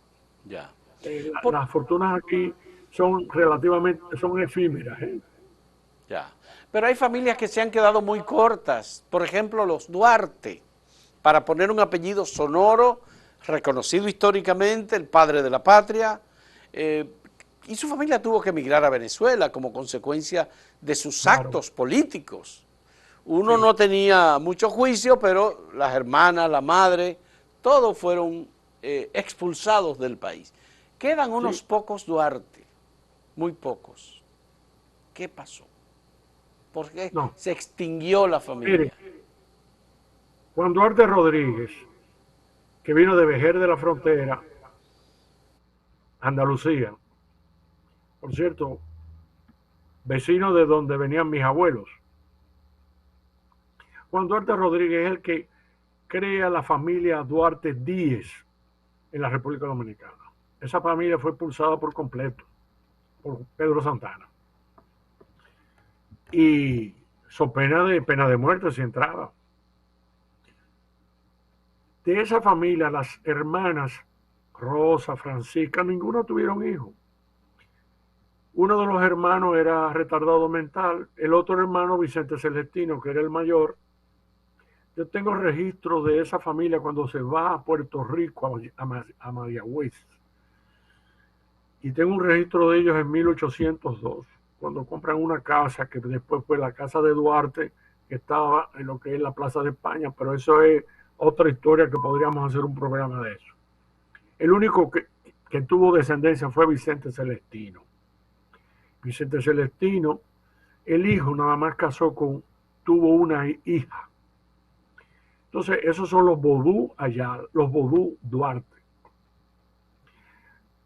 Ya. Las fortunas aquí son efímeras. Ya. Pero hay familias que se han quedado muy cortas. Por ejemplo, los Duarte, para poner un apellido sonoro, reconocido históricamente, el padre de la patria, y su familia tuvo que emigrar a Venezuela como consecuencia de sus actos políticos. Uno no tenía mucho juicio, pero las hermanas, la madre, todos fueron expulsados del país. Quedan unos pocos Duarte, muy pocos. ¿Qué pasó? ¿Por qué se extinguió la familia? Mire, Juan Duarte Rodríguez, que vino de Vejer de la Frontera, Andalucía, por cierto, vecino de donde venían mis abuelos. Juan Duarte Rodríguez es el que crea la familia Duarte Díez en la República Dominicana. Esa familia fue expulsada por completo por Pedro Santana. Y so pena de muerte si entraba. De esa familia, las hermanas Rosa, Francisca, ninguna tuvieron hijos. Uno de los hermanos era retardado mental, el otro hermano, Vicente Celestino, que era el mayor. Yo tengo registro de esa familia cuando se va a Puerto Rico, a Mayagüez. Y tengo un registro de ellos en 1802, cuando compran una casa que después fue la casa de Duarte, que estaba en lo que es la Plaza de España, pero eso es otra historia que podríamos hacer un programa de eso. El único que tuvo descendencia fue Vicente Celestino. Vicente Celestino, el hijo nada más tuvo una hija. Entonces, esos son los Vodú allá, los Vodú Duarte.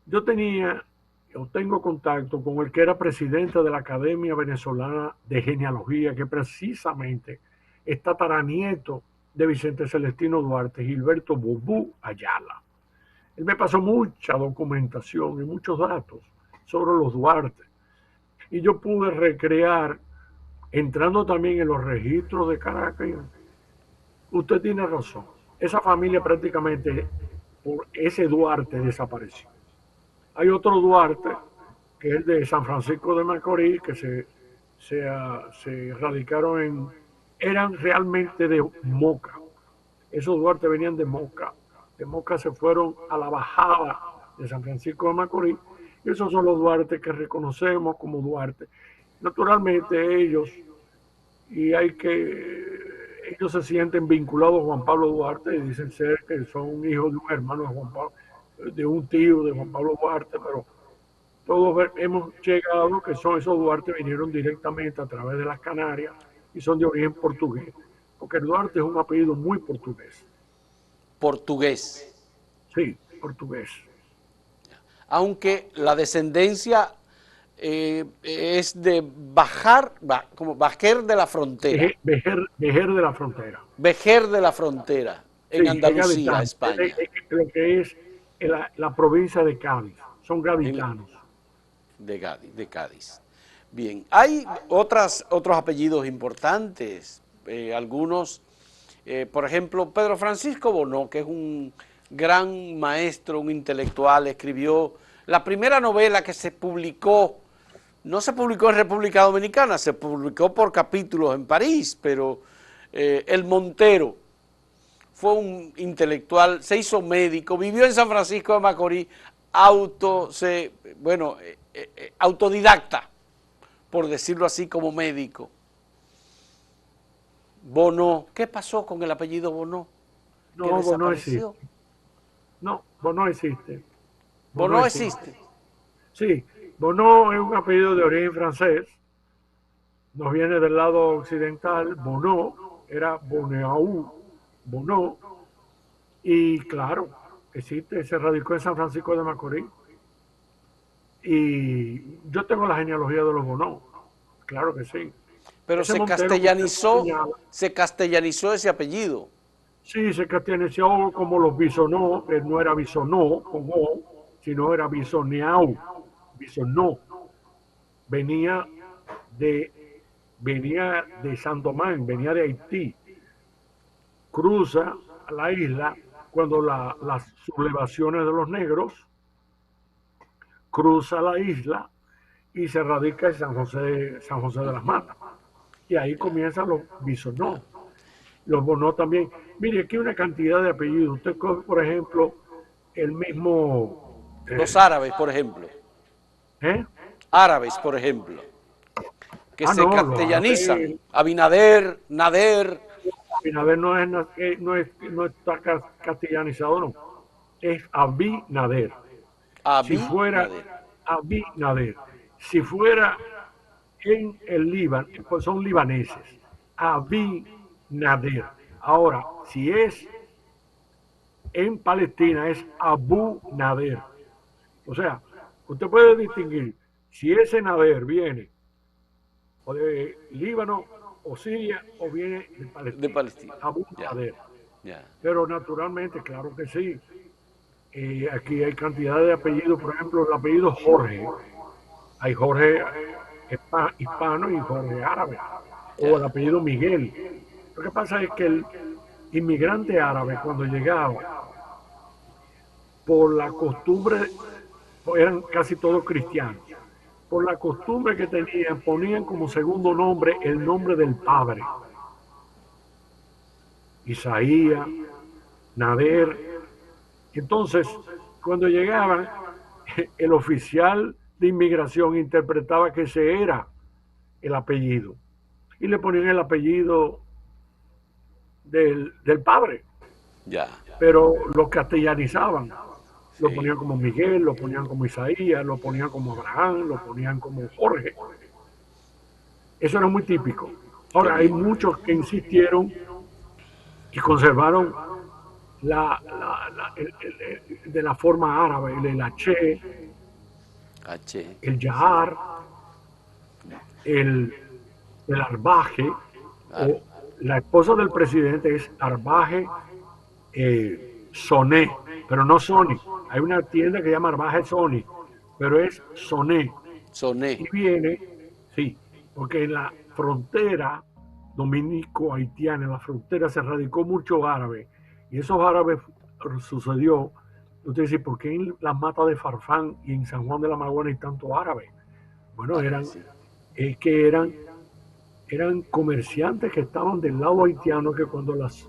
Yo tengo contacto con el que era presidente de la Academia Venezolana de Genealogía, que precisamente es tataranieto de Vicente Celestino Duarte, Gilberto Vodú Ayala. Él me pasó mucha documentación y muchos datos sobre los Duarte. Y yo pude recrear, entrando también en los registros de Caracas. Usted tiene razón. Esa familia prácticamente, por ese Duarte, desapareció. Hay otro Duarte, que es el de San Francisco de Macorís, que se radicaron eran realmente de Moca. Esos Duarte venían de Moca. De Moca se fueron a la bajada de San Francisco de Macorís. Y esos son los Duarte que reconocemos como Duarte. Naturalmente ellos se sienten vinculados a Juan Pablo Duarte y dicen ser que son hijos de un hermano de Juan Pablo, de un tío de Juan Pablo Duarte, pero todos hemos llegado que esos Duarte vinieron directamente a través de las Canarias y son de origen portugués, porque el Duarte es un apellido muy portugués. Portugués. Sí, portugués. Aunque la descendencia es de como Bajer de la Frontera. Vejer de la Frontera. Vejer de la Frontera, en sí, Andalucía, España. Lo que es la provincia de Cádiz, son gaditanos. De Cádiz. Bien, hay otros apellidos importantes, algunos, por ejemplo, Pedro Francisco Bonó, que es un gran maestro, un intelectual, escribió la primera novela que se publicó. No se publicó en República Dominicana, se publicó por capítulos en París, pero El Montero fue un intelectual, se hizo médico, vivió en San Francisco de Macorís, autodidacta, por decirlo así, como médico. Bonó, ¿qué pasó con el apellido Bonó? No, Bonó existe. No, Bonó existe. Bonó existe. Sí. Bonó es un apellido de origen francés, nos viene del lado occidental. Bonó era Bonneau, Bonó, y claro, existe, se radicó en San Francisco de Macorís. Y yo tengo la genealogía de los Bonó, claro que sí. Pero se castellanizó ese apellido. Sí, se castellanizó como los Bisonó, que no era Bisonó con O, sino era Bisoneau. Bisonó venía de San Domán, venía de Haití, cruza a la isla cuando las sublevaciones de los negros, cruza la isla y se radica en San José de las Matas. Y ahí comienzan los Bisonó, los Bonó también. Mire, aquí hay una cantidad de apellidos. Usted coge, por ejemplo, el mismo... los árabes, por ejemplo. Árabes, por ejemplo, que se castellanizan. Abinader, Nader. Abinader no está castellanizado, no. Es Abinader. Si fuera Abinader, si fuera en el Líbano, pues son libaneses. Abinader. Ahora, si es en Palestina, es Abu Nader. O sea, usted puede distinguir si ese Nader viene o de Líbano o Siria o viene de De Palestina. Palestina. Abu Ya, Nader. ya. Pero naturalmente, claro que sí. Aquí hay cantidad de apellidos, por ejemplo, el apellido Jorge. Hay Jorge hispano y Jorge árabe. O el Ya, apellido Miguel. Lo que pasa es que el inmigrante árabe cuando llegaba, por la costumbre, eran casi todos cristianos, por la costumbre que tenían, ponían como segundo nombre el nombre del padre. Isaías, Nader. Entonces, cuando llegaban, el oficial de inmigración interpretaba que ese era el apellido y le ponían el apellido del padre, ya, pero lo castellanizaban. Lo sí, ponían como Miguel, lo ponían como Isaías, lo ponían como Abraham, lo ponían como Jorge. Eso era muy típico. qué Ahora, hay bien. muchos que insistieron y conservaron de la forma árabe, el H, H, el Yahar, el, el Arbaje, claro. o la esposa del presidente es Arbaje Soné, pero no Sony. Hay una tienda que se llama Arbaje Sony, pero es Soné. Soné, Y viene, sí, porque en la frontera dominico-haitiana, en la frontera se radicó mucho árabe. Y esos árabes sucedió, usted dice, ¿por qué en las matas de Farfán y en San Juan de la Maguana hay tanto árabe? Bueno, árabe, sí. es que eran comerciantes que estaban del lado haitiano, que cuando las,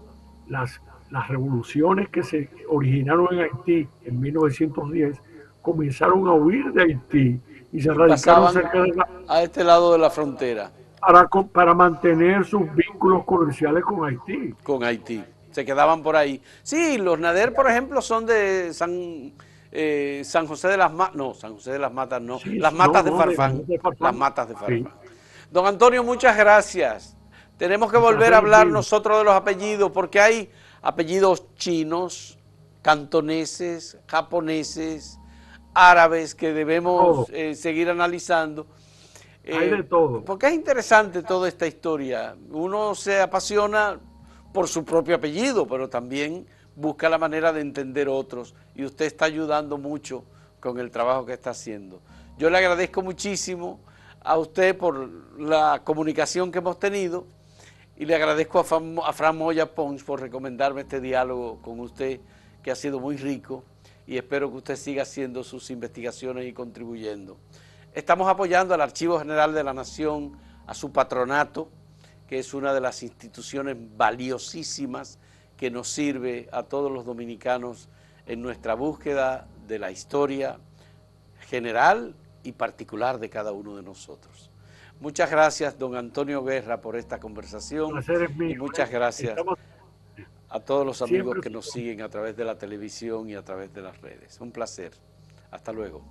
las revoluciones que se originaron en Haití en 1910 comenzaron a huir de Haití y se Y radicaron pasaban cerca de la, a este lado de la frontera para mantener sus vínculos comerciales con Haití. con Haití. Se quedaban por ahí. Sí, los Nader, por ejemplo, son de San José de las Matas. No, San José de las Matas no. Sí, Las no, Matas de no, Farfán. de Las Farfán. Matas de Sí, Farfán. Don Antonio, muchas gracias. Tenemos que el volver placer a es hablar mío. nosotros de los apellidos, porque hay apellidos chinos, cantoneses, japoneses, árabes que debemos Todo, seguir analizando. hay de todo. Porque es interesante toda esta historia. Uno se apasiona por su propio apellido, pero también busca la manera de entender otros. Y usted está ayudando mucho con el trabajo que está haciendo. Yo le agradezco muchísimo a usted por la comunicación que hemos tenido y le agradezco a Fran Moya Pons por recomendarme este diálogo con usted, que ha sido muy rico, y espero que usted siga haciendo sus investigaciones y contribuyendo. Estamos apoyando al Archivo General de la Nación, a su patronato, que es una de las instituciones valiosísimas que nos sirve a todos los dominicanos en nuestra búsqueda de la historia general y particular de cada uno de nosotros. Muchas gracias, don Antonio Guerra, por esta El conversación, placer es y mío. muchas gracias Estamos a todos los amigos siempre. que nos siguen a través de la televisión y a través de las redes. Un placer. Hasta luego.